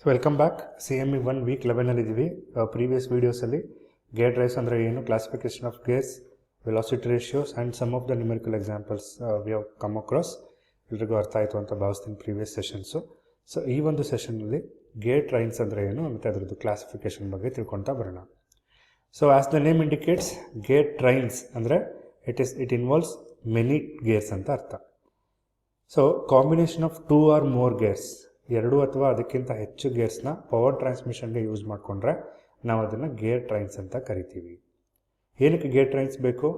So welcome back. CME 1 week 11 ಇದ್ದೀವಿ. Previous ವೀಡಿಯೋಸಲ್ಲಿ gear drives ಅಂದರೆ ಏನು, classification of gears, velocity ratios and some of the numerical examples we have come across. ಎಲ್ರಿಗೂ ಅರ್ಥ ಆಯಿತು ಅಂತ ಭಾವಿಸ್ತೀನಿ ಪ್ರೀವಿಯಸ್ ಸೆಷನ್ಸು. ಸೊ ಈ ಒಂದು ಸೆಷನ್ನಲ್ಲಿ ಗೇರ್ ಟ್ರೈನ್ಸ್ ಅಂದರೆ ಏನು ಮತ್ತು ಅದರದ್ದು ಕ್ಲಾಸಿಫಿಕೇಶನ್ ಬಗ್ಗೆ ತಿಳ್ಕೊತಾ ಬರೋಣ. So as the name indicates, gear trains ಅಂದರೆ ಇಟ್ ಇನ್ವಾಲ್ವ್ಸ್ ಮೆನಿ ಗೇರ್ಸ್ ಅಂತ ಅರ್ಥ. So combination of 2 or more gears, 2 ಅಥವಾ ಅದಕ್ಕಿಂತ ಹೆಚ್ಚು ಗೇರ್ಸ್ನ ಪವರ್ ಟ್ರಾನ್ಸ್ಮಿಷನ್ಗೆ ಯೂಸ್ ಮಾಡಿಕೊಂಡ್ರೆ ನಾವು ಅದನ್ನು ಗೇರ್ ಟ್ರೈನ್ಸ್ ಅಂತ ಕರಿತೀವಿ. ಏನಕ್ಕೆ ಗೇರ್ ಟ್ರೈನ್ಸ್ ಬೇಕು?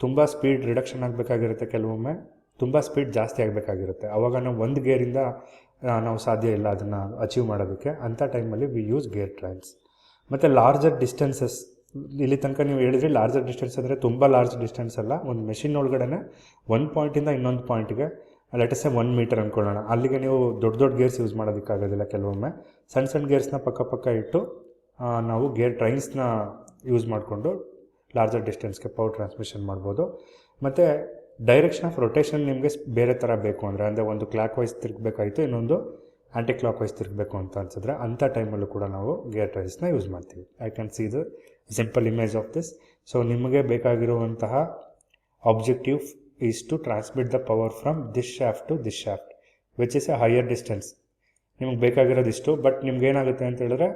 ತುಂಬ ಸ್ಪೀಡ್ ರಿಡಕ್ಷನ್ ಆಗಬೇಕಾಗಿರುತ್ತೆ, ಕೆಲವೊಮ್ಮೆ ತುಂಬ ಸ್ಪೀಡ್ ಜಾಸ್ತಿ ಆಗಬೇಕಾಗಿರುತ್ತೆ. ಆವಾಗ ನಾವು ಒಂದು ಗೇರಿಂದ ನಾವು ಸಾಧ್ಯ ಇಲ್ಲ ಅದನ್ನು ಅಚೀವ್ ಮಾಡೋದಕ್ಕೆ. ಅಂಥ ಟೈಮಲ್ಲಿ ವಿ ಯೂಸ್ ಗೇರ್ ಟ್ರೈನ್ಸ್. ಮತ್ತು ಲಾರ್ಜರ್ ಡಿಸ್ಟೆನ್ಸಸ್, ಇಲ್ಲಿ ತನಕ ನೀವು ಹೇಳಿದ್ರಿ ಲಾರ್ಜರ್ ಡಿಸ್ಟೆನ್ಸ್ ಅಂದರೆ ತುಂಬ ಲಾರ್ಜ್ ಡಿಸ್ಟೆನ್ಸ್ ಅಲ್ಲ, ಒಂದು ಮೆಷಿನ್ ಒಳಗಡೆ ಒಂದು ಪಾಯಿಂಟಿಂದ ಇನ್ನೊಂದು ಪಾಯಿಂಟ್ಗೆ, ಲೆಟಸೆ 1 ಮೀಟರ್ ಅಂದ್ಕೊಳ್ಳೋಣ, ಅಲ್ಲಿಗೆ ನೀವು ದೊಡ್ಡ ಗೇರ್ಸ್ ಯೂಸ್ ಮಾಡೋದಕ್ಕಾಗೋದಿಲ್ಲ. ಕೆಲವೊಮ್ಮೆ ಸಣ್ಣ ಗೇರ್ಸ್ನ ಪಕ್ಕ ಇಟ್ಟು ನಾವು ಗೇರ್ ಟ್ರೈನ್ಸ್ನ ಯೂಸ್ ಮಾಡಿಕೊಂಡು ಲಾರ್ಜರ್ ಡಿಸ್ಟೆನ್ಸ್ಗೆ ಪವರ್ ಟ್ರಾನ್ಸ್ಮಿಷನ್ ಮಾಡ್ಬೋದು. ಮತ್ತು ಡೈರೆಕ್ಷನ್ ಆಫ್ ರೊಟೇಷನ್ ನಿಮಗೆ ಬೇರೆ ಥರ ಬೇಕು ಅಂದರೆ ಒಂದು ಕ್ಲಾಕ್ ವೈಸ್ ತಿರುಗಬೇಕಾಯಿತು, ಇನ್ನೊಂದು ಆ್ಯಂಟಿ ಕ್ಲಾಕ್ ವೈಸ್ ತಿರುಗಬೇಕು ಅಂತ ಅನ್ಸಿದ್ರೆ ಅಂಥ ಟೈಮಲ್ಲೂ ಕೂಡ ನಾವು ಗೇರ್ ಟ್ರೈನ್ಸ್ನ ಯೂಸ್ ಮಾಡ್ತೀವಿ. I can see the simple image of this. So ನಿಮಗೆ ಬೇಕಾಗಿರುವಂತಹ objective is to transmit the power from this shaft to this shaft, which is a higher distance. ನಿಮಗೆ ಬೇಕಾಗಿರೋದಿಷ್ಟು, ಬಟ್ ನಿಮ್ಗೆ ಏನಾಗುತ್ತೆ ಅಂತ ಹೇಳಿದ್ರೆ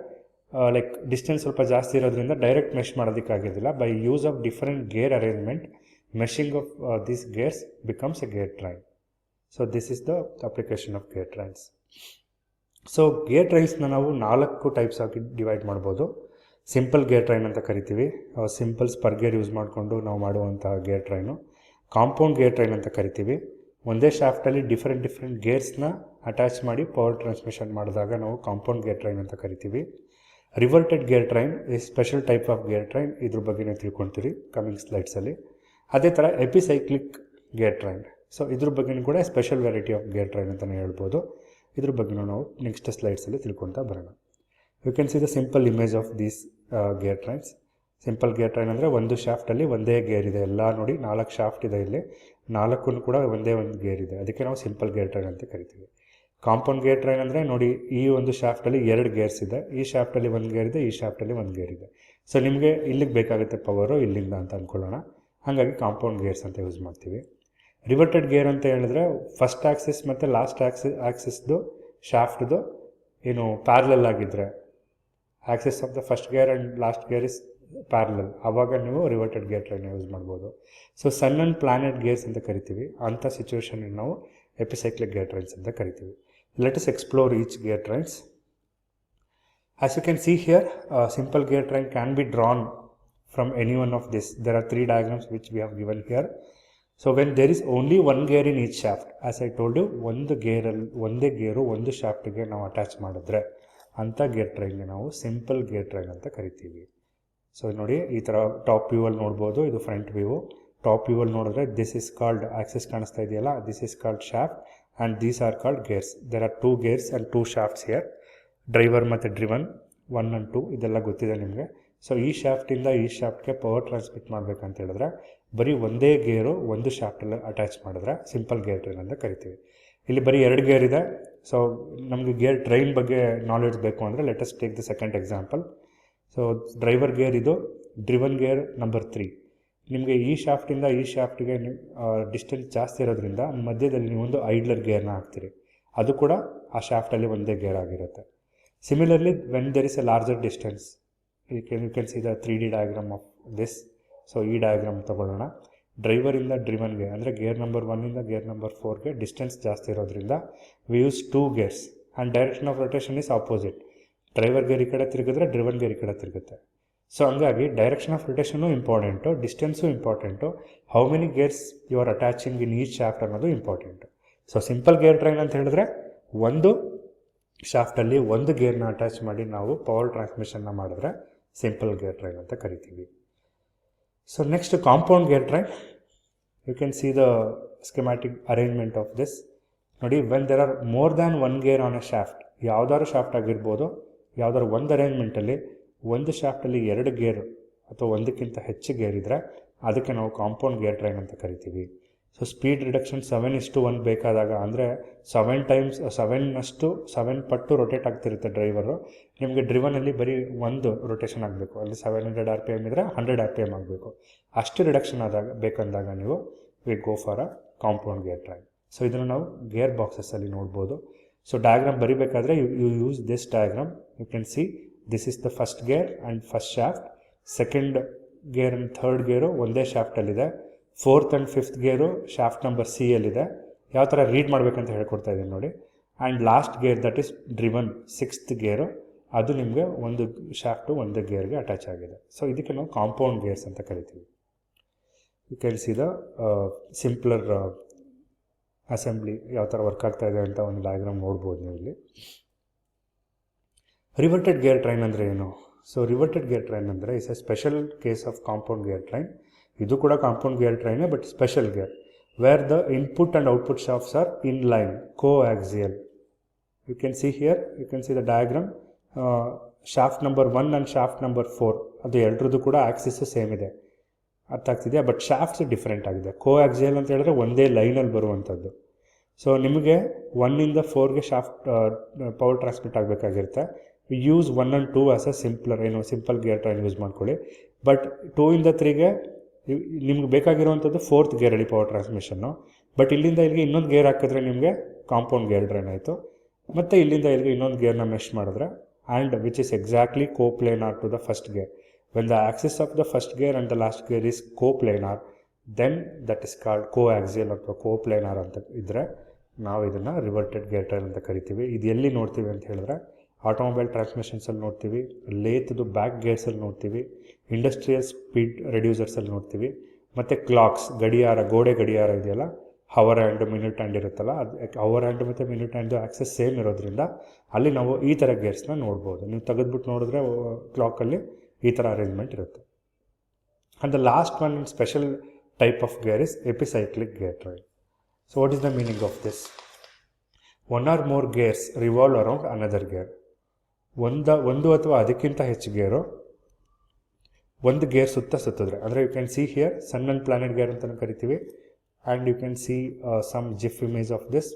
ಲೈಕ್ ಡಿಸ್ಟೆನ್ಸ್ ಸ್ವಲ್ಪ ಜಾಸ್ತಿ ಇರೋದ್ರಿಂದ ಡೈರೆಕ್ಟ್ ಮೆಶ್ ಮಾಡೋದಕ್ಕಾಗೋದಿಲ್ಲ. By use of different gear arrangement, meshing of these gears becomes a gear train. So this is the application of gear trains. So gear ಟ್ರೈನ್ಸ್ನ ನಾವು 4 ಟೈಪ್ಸ್ ಆಗಿ ಡಿವೈಡ್ ಮಾಡ್ಬೋದು. ಸಿಂಪಲ್ ಗೇರ್ ಟ್ರೈನ್ ಅಂತ ಕರಿತೀವಿ, simple spur gear use ಮಾಡಿಕೊಂಡು ನಾವು ಮಾಡುವಂತಹ gear train. Compound gear train ಅಂತ ಕರಿತೀವಿ, ಒಂದೇ ಶಾಫ್ಟಲ್ಲಿ ಡಿಫ್ರೆಂಟ್ ಗೇರ್ಸ್ನ ಅಟ್ಯಾಚ್ ಮಾಡಿ ಪವರ್ ಟ್ರಾನ್ಸ್ಮಿಷನ್ ಮಾಡಿದಾಗ ನಾವು ಕಾಂಪೌಂಡ್ ಗೇರ್ ಟ್ರೈನ್ ಅಂತ ಕರಿತೀವಿ. ರಿವರ್ಟೆಡ್ ಗೇರ್ ಟ್ರೈನ್ ಈ special type of gear train, ಇದ್ರ ಬಗ್ಗೆ ನೀವು ತಿಳ್ಕೊಳ್ತೀರಿ ಕಮಿಂಗ್ ಸ್ಲೈಡ್ಸಲ್ಲಿ. ಅದೇ ಥರ ಎಪಿಸೈಕ್ಲಿಕ್ ಗೇರ್ ಟ್ರೈನ್, ಸೊ ಇದ್ರ ಬಗ್ಗೆಯೂ ಕೂಡ special variety of gear train ಅಂತಲೇ ಹೇಳ್ಬೋದು. ಇದ್ರ ಬಗ್ಗೆಯೂ ನಾವು ನೆಕ್ಸ್ಟ್ ಸ್ಲೈಡ್ಸಲ್ಲಿ ತಿಳ್ಕೊತಾ ಬರೋಣ. You can see the simple image of these gear trains. Simple gear train ಅಂದರೆ ಒಂದು ಶಾಫ್ಟಲ್ಲಿ ಒಂದೇ ಗೇರ್ ಇದೆ, ಎಲ್ಲ ನೋಡಿ 4 ಶಾಫ್ಟ್ ಇದೆ, ಇಲ್ಲಿ 4 ಕೂಡ ಒಂದೇ ಒಂದು ಗೇರ್ ಇದೆ, ಅದಕ್ಕೆ ನಾವು ಸಿಂಪಲ್ ಗೇರ್ ಟ್ರೈನ್ ಅಂತ ಕರಿತೀವಿ. ಕಾಂಪೌಂಡ್ ಗೇರ್ ಟ್ರೈನ್ ಅಂದರೆ ನೋಡಿ ಈ ಒಂದು ಶಾಫ್ಟಲ್ಲಿ 2 ಗೇರ್ಸ್ ಇದೆ, ಈ ಶಾಫ್ಟಲ್ಲಿ 1 ಗೇರ್ ಇದೆ, ಈ ಶಾಫ್ಟಲ್ಲಿ 1 ಗೇರ್ ಇದೆ. ಸೊ ನಿಮಗೆ ಇಲ್ಲಿಗೆ ಬೇಕಾಗುತ್ತೆ ಪವರು ಇಲ್ಲಿಂದ ಅಂತ ಅಂದ್ಕೊಳ್ಳೋಣ, ಹಾಗಾಗಿ ಕಾಂಪೌಂಡ್ ಗೇರ್ಸ್ ಅಂತ ಯೂಸ್ ಮಾಡ್ತೀವಿ. ರಿವರ್ಟೆಡ್ ಗೇರ್ ಅಂತ ಹೇಳಿದ್ರೆ ಫಸ್ಟ್ ಆಕ್ಸಿಸ್ ಮತ್ತು ಲಾಸ್ಟ್ ಆಕ್ಸಿಸ್ದು ಶಾಫ್ಟ್ದು ಏನು ಪ್ಯಾರಲಲ್ ಆಗಿದ್ದರೆ, axis of the first gear and last gear is parallel, ಆವಾಗ ನೀವು ರಿವರ್ಟೆಡ್ ಗೇರ್ ಟ್ರೈನ್ ಯೂಸ್ ಮಾಡ್ಬೋದು. So sun and planet gears ಅಂತ ಕರಿತೀವಿ, ಅಂಥ ಸಿಚುವೇಶನ್ ನಾವು ಎಪಿಸೈಕ್ಲಿಕ್ ಗೇರ್ ಟ್ರೈನ್ಸ್ ಅಂತ ಕರಿತೀವಿ. Let us explore each gear trains. As you can see here, simple gear train can be drawn from any one of this. There are 3 diagrams which we have given here. So when there is only 1 gear in each shaft, as I told you, ಒಂದೇ gear ಒಂದು ಶಾಫ್ಟ್ಗೆ ನಾವು attach ಮಾಡಿದ್ರೆ ಅಂಥ gear ಟ್ರೈನ್ಗೆ ನಾವು simple gear train ಅಂತ ಕರಿತೀವಿ. So ನೋಡಿ ಈ ಥರ ಟಾಪ್ ವ್ಯೂವಲ್ಲಿ ನೋಡ್ಬೋದು, ಇದು ಫ್ರಂಟ್ ವ್ಯೂ. ಟಾಪ್ ವ್ಯೂವಲ್ಲಿ ನೋಡಿದ್ರೆ ದಿಸ್ ಇಸ್ ಕಾಲ್ಡ್, ಆಕ್ಸಿಸ್ ಕಾಣಿಸ್ತಾ ಇದೆಯಲ್ಲ, this is called shaft and these are called gears. There are 2 gears and 2 shafts here. Driver ಮತ್ತು ಡ್ರಿವನ್ 1 and 2 ಇದೆಲ್ಲ ಗೊತ್ತಿದೆ ನಿಮಗೆ. ಸೊ ಈ ಶಾಫ್ಟಿಂದ ಈ ಶಾಫ್ಟ್ಗೆ ಪವರ್ ಟ್ರಾನ್ಸ್ಮಿಟ್ ಮಾಡಬೇಕಂತ ಹೇಳಿದ್ರೆ ಬರೀ ಒಂದೇ ಗೇರು ಒಂದು ಶಾಫ್ಟಲ್ಲಿ ಅಟ್ಯಾಚ್ ಮಾಡಿದ್ರೆ ಸಿಂಪಲ್ ಗೇರ್ ಟ್ರೈನ್ ಅಂತ ಕರಿತೀವಿ. ಇಲ್ಲಿ ಬರೀ 2 ಗೇರ್ ಇದೆ. ಸೊ ನಮಗೆ ಗೇರ್ ಟ್ರೈನ್ ಬಗ್ಗೆ ನಾಲೆಡ್ಜ್ ಬೇಕು ಅಂದರೆ let us take the second example. So driver gear ಇದು, ಡ್ರಿವನ್ ಗೇರ್ ನಂಬರ್ 3. ನಿಮಗೆ ಈ ಶಾಫ್ಟಿಂದ ಈ ಶಾಫ್ಟಿಗೆ ಡಿಸ್ಟೆನ್ಸ್ ಜಾಸ್ತಿ ಇರೋದ್ರಿಂದ ಮಧ್ಯದಲ್ಲಿ ನೀವೊಂದು ಐಡ್ಲರ್ ಗೇರ್ನ ಹಾಕ್ತೀರಿ, ಅದು ಕೂಡ ಆ ಶಾಫ್ಟಲ್ಲಿ ಒಂದೇ ಗೇರ್ ಆಗಿರುತ್ತೆ. Similarly when there is a larger distance, you can see the 3D diagram of this. So ಈ ಡಯಾಗ್ರಾಮ್ ತೊಗೊಳ್ಳೋಣ. ಡ್ರೈವರಿಂದ ಡ್ರಿವನ್ಗೆ ಅಂದರೆ ಗೇರ್ ನಂಬರ್ 1ಇಂದ ಗೇರ್ ನಂಬರ್ 4ಗೆ ಡಿಸ್ಟೆನ್ಸ್ ಜಾಸ್ತಿ ಇರೋದ್ರಿಂದ we use 2 gears and direction of rotation is opposite. Driver gear ಈ ಕಡೆ ತಿರುಗಿದ್ರೆ ಡ್ರಿವನ್ ಗೇರ್ ಈ ಕಡೆ ತಿರುಗುತ್ತೆ. ಸೊ ಹಂಗಾಗಿ direction of rotation important, distance important, how many gears you are attaching in each shaft ಅನ್ನೋದು important. So simple gear train ಅಂತ ಹೇಳಿದ್ರೆ ಒಂದು ಶಾಫ್ಟಲ್ಲಿ 1 ಗೇರ್ನ ಅಟ್ಯಾಚ್ ಮಾಡಿ ನಾವು ಪವರ್ ಟ್ರಾನ್ಸ್ಮಿಷನ್ನ ಮಾಡಿದ್ರೆ ಸಿಂಪಲ್ ಗೇರ್ ಟ್ರೈನ್ ಅಂತ ಕರಿತೀವಿ. So next compound gear train. You can see the schematic arrangement of this. ನೋಡಿ, when there are more than 1 gear on a shaft, ಯಾವುದಾದ್ರು ಶಾಫ್ಟ್ ಆಗಿರ್ಬೋದು, ಯಾವುದಾದ್ರು ಒಂದು ಅರೇಂಜ್ಮೆಂಟಲ್ಲಿ ಒಂದು ಶಾಫ್ಟಲ್ಲಿ 2 ಗೇರ್ ಅಥವಾ ಒಂದಕ್ಕಿಂತ ಹೆಚ್ಚು ಗೇರ್ ಇದ್ದರೆ ಅದಕ್ಕೆ ನಾವು ಕಾಂಪೌಂಡ್ ಗೇರ್ ಟ್ರೈನ್ ಅಂತ ಕರಿತೀವಿ. ಸೊ ಸ್ಪೀಡ್ ರಿಡಕ್ಷನ್ 7:1 ಬೇಕಾದಾಗ, ಅಂದರೆ 7 ಪಟ್ಟು ರೊಟೇಟ್ ಆಗ್ತಿರುತ್ತೆ ಡ್ರೈವರು. ನಿಮಗೆ ಡ್ರಿವನಲ್ಲಿ ಬರೀ ಒಂದು ರೊಟೇಷನ್ ಆಗಬೇಕು, ಅಲ್ಲಿ 700 RPM ಇದ್ದರೆ 100 RPM ಆಗಬೇಕು. ಅಷ್ಟು ರಿಡಕ್ಷನ್ ಬೇಕಂದಾಗ ನೀವು we go for a compound gear train. So ಇದನ್ನು ನಾವು ಗೇರ್ ಬಾಕ್ಸಸ್ಸಲ್ಲಿ ನೋಡ್ಬೋದು. ಸೊ ಡಯಾಗ್ರಾಮ್ ಬರೀಬೇಕಾದ್ರೆ you use this diagram. You can see this is the first gear and first shaft. Second gear and third gear ಒಂದೇ ಶಾಫ್ಟಲ್ಲಿದೆ. 4th and 5th ಗೇರು shaft number C ಯಲ್ಲಿದೆ. ಯಾವ ಥರ read ಮಾಡಬೇಕಂತ ಹೇಳ್ಕೊಡ್ತಾ ಇದ್ದೀನಿ ನೋಡಿ. And last gear that is driven 6th ಗೇರು, ಅದು ನಿಮಗೆ ಒಂದು ಶಾಫ್ಟು ಒಂದು ಗೇರ್ಗೆ ಅಟ್ಯಾಚ್ ಆಗಿದೆ. ಸೊ ಇದಕ್ಕೆ ನಾವು ಕಾಂಪೌಂಡ್ ಗೇರ್ಸ್ ಅಂತ ಕರಿತೀವಿ. You can see the simpler assembly ಯಾವ ಥರ ವರ್ಕ್ ಆಗ್ತಾ ಇದೆ ಅಂತ ಒಂದು ಡಯಾಗ್ರಾಮ್ ನೋಡ್ಬೋದು ನೀವು ಇಲ್ಲಿ. ರಿವರ್ಟೆಡ್ ಗೇರ್ ಟ್ರೈನ್ ಅಂದರೆ ಏನು? ಸೊ ರಿವರ್ಟೆಡ್ ಗೇರ್ ಟ್ರೈನ್ ಅಂದರೆ is a special case of compound gear train. ಇದು ಕೂಡ ಕಾಂಪೌಂಡ್ ಗೇರ್ ಟ್ರೈನೇ, but special gear where the input and output shafts are in line, coaxial. You can see here, you can see the diagram. Shaft number 1 and shaft number 4 ಅದು ಎರಡರದ್ದು ಕೂಡ Axis same ಇದೆ, ಅರ್ಥ ಆಗ್ತಿದೆಯಾ? But shafts different ಆಗಿದೆ. ಕೋಆಕ್ಸಿಯಲ್ ಅಂತ ಹೇಳಿದ್ರೆ ಒಂದೇ ಲೈನಲ್ಲಿ ಬರುವಂಥದ್ದು. ಸೊ ನಿಮಗೆ 1ಇಂದ 4ಗೆ ಶಾಫ್ಟ್ ಪವರ್ ಟ್ರಾನ್ಸ್ಮಿಟ್ ಆಗಬೇಕಾಗಿರುತ್ತೆ. Use 1 and 2 as a simple gear train use ಮಾಡ್ಕೊಳ್ಳಿ. ಬಟ್ 2ಇಂದ 3ಗೆ ನಿಮ್ಗೆ ಬೇಕಾಗಿರುವಂಥದ್ದು 4th ಗೇರಲ್ಲಿ ಪವರ್ ಟ್ರಾನ್ಸ್ಮಿಷನ್ನು. ಬಟ್ ಇಲ್ಲಿಂದ ಇಲ್ಲಿಗೆ ಇನ್ನೊಂದು ಗೇರ್ ಹಾಕಿದ್ರೆ ನಿಮಗೆ ಕಾಂಪೌಂಡ್ ಗೇರ್ ಟ್ರೈನ್ ಆಯಿತು. ಮತ್ತು ಇಲ್ಲಿಂದ ಇಲ್ಲಿಗೆ ಇನ್ನೊಂದು ಗೇರ್ನ ಮೆಶ್ ಮಾಡಿದ್ರೆ, and which is exactly coplanar to the first gear. When the axis of the first gear and the last gear is coplanar, then that is called coaxial ಅಥವಾ coplanar ಅಂತ ಇದ್ದರೆ ನಾವು ಇದನ್ನು ರಿವರ್ಟೆಡ್ ಗೇರ್ ಟ್ರೈನ್ ಅಂತ ಕರಿತೀವಿ. ಇದು ಎಲ್ಲಿ ನೋಡ್ತೀವಿ ಅಂತ ಹೇಳಿದ್ರೆ ಆಟೋಮೊಬೈಲ್ ಟ್ರಾನ್ಸ್ಮಿಷನ್ಸಲ್ಲಿ ನೋಡ್ತೀವಿ, ಲೇತ್ದು ಬ್ಯಾಕ್ ಗೇರ್ಸಲ್ಲಿ ನೋಡ್ತೀವಿ, ಇಂಡಸ್ಟ್ರಿಯಲ್ ಸ್ಪೀಡ್ ರೆಡ್ಯೂಸರ್ಸಲ್ಲಿ ನೋಡ್ತೀವಿ, ಮತ್ತು ಕ್ಲಾಕ್ಸ್, ಗಡಿಯಾರ, ಗೋಡೆ ಗಡಿಯಾರ ಇದೆಯಲ್ಲ, ಹವರ್ ಆ್ಯಂಡ್ ಮಿನಿಟ್ ಹ್ಯಾಂಡ್ ಇರುತ್ತಲ್ಲ, ಅದು ಹವರ್ ಹ್ಯಾಂಡ್ ಮತ್ತು ಮಿನಿಟ್ ಹ್ಯಾಂಡು ಆಕ್ಸೆಸ್ ಸೇಮ್ ಇರೋದ್ರಿಂದ ಅಲ್ಲಿ ನಾವು ಈ ಥರ ಗೇರ್ಸ್ನ ನೋಡ್ಬೋದು. ನೀವು ತೆಗೆದ್ಬಿಟ್ಟು ನೋಡಿದ್ರೆ ಕ್ಲಾಕಲ್ಲಿ ಈ ಥರ ಅರೇಂಜ್ಮೆಂಟ್ ಇರುತ್ತೆ. And the last one special type of gear is epicyclic gear train. So what is the meaning of this? One or more gears revolve around another gear. ಒಂದು ಅಥವಾ ಅದಕ್ಕಿಂತ ಹೆಚ್ಚು ಗೇರು ಒಂದು ಗೇರ್ ಸುತ್ತಿದ್ರೆ, ಅಂದರೆ you can see here sun and planet gear ಅಂತಲೂ ಕರಿತೀವಿ. And you can see some gif image of this.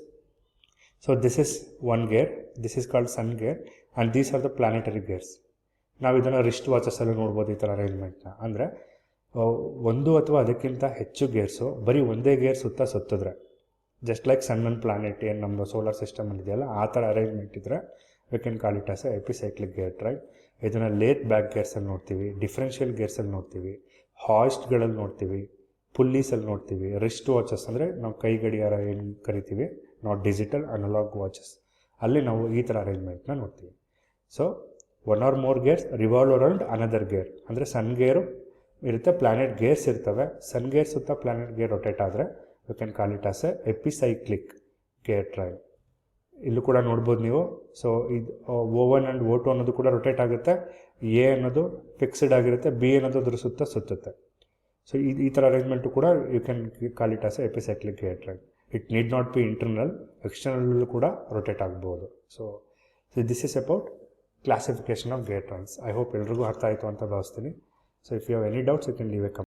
So this is one gear, this is called sun gear, and these are the planetary gears. ನಾವು ಇದನ್ನು wrist ವಾಚಸ್ಸಲ್ಲಿ ನೋಡ್ಬೋದು ಈ ಥರ ಅರೇಂಜ್ಮೆಂಟ್ನ. ಅಂದರೆ ಒಂದು ಅಥವಾ ಅದಕ್ಕಿಂತ ಹೆಚ್ಚು ಗೇರ್ಸು ಬರೀ ಒಂದೇ ಗೇರ್ ಸುತ್ತಿದ್ರೆ, just like sun and planet ಏನು ನಮ್ಮ ಸೋಲಾರ್ ಸಿಸ್ಟಮಲ್ಲಿ ಇದೆಯಲ್ಲ ಆ ಥರ ಅರೇಂಜ್ಮೆಂಟ್ ಇದ್ದರೆ we can call it as a epicyclic gear train. ಇದನ್ನು ಲೇತ್ ಬ್ಯಾಕ್ ಗೇರ್ಸಲ್ಲಿ ನೋಡ್ತೀವಿ, ಡಿಫ್ರೆನ್ಷಿಯಲ್ ಗೇರ್ಸಲ್ಲಿ ನೋಡ್ತೀವಿ, ಹಾಯ್ಸ್ಟ್ಗಳಲ್ಲಿ ನೋಡ್ತೀವಿ, ಪುಲ್ಲೀಸಲ್ಲಿ ನೋಡ್ತೀವಿ, ರಿಸ್ಟ್ ವಾಚಸ್ ಅಂದರೆ ನಾವು ಕೈ ಗಡಿಯಾರ ಏನು ಕರಿತೀವಿ, ನಾಟ್ ಡಿಜಿಟಲ್ ಅನಲಾಗ್ ವಾಚಸ್, ಅಲ್ಲಿ ನಾವು ಈ ಥರ ಅರೇಂಜ್ಮೆಂಟ್ನ ನೋಡ್ತೀವಿ. So one or more gears revolve around another gear, ಅಂದರೆ ಸನ್ ಗೇರು ಇರುತ್ತೆ, ಪ್ಲಾನೆಟ್ ಗೇರ್ಸ್ ಇರ್ತವೆ. ಸನ್ ಗೇರ್ ಸುತ್ತ ಪ್ಲಾನೆಟ್ ಗೇರ್ ರೊಟೇಟ್ ಆದರೆ you can call it as a epicyclic gear train. ಇಲ್ಲೂ ಕೂಡ ನೋಡ್ಬೋದು ನೀವು. ಸೊ ಇದು O1 ಆ್ಯಂಡ್ O2 ಅನ್ನೋದು ಕೂಡ ರೊಟೇಟ್ ಆಗುತ್ತೆ, ಎ ಅನ್ನೋದು ಫಿಕ್ಸ್ಡ್ ಆಗಿರುತ್ತೆ, ಬಿ ಅನ್ನೋದು ಅದ್ರ ಸುತ್ತುತ್ತೆ. ಸೊ ಈ ಥರ ಅರೇಂಜ್ಮೆಂಟು ಕೂಡ you can call it as a epicyclic gear train. It need not be internal, ಎಕ್ಸ್ಟರ್ನಲ್ಲೂ ಕೂಡ ರೊಟೇಟ್ ಆಗ್ಬೋದು. So this is about classification of gear trains. I hope ಎಲ್ರಿಗೂ ಅರ್ಥ ಆಯಿತು ಅಂತ ಭಾವಿಸ್ತೀನಿ. So if you have any doubts you can leave a comment.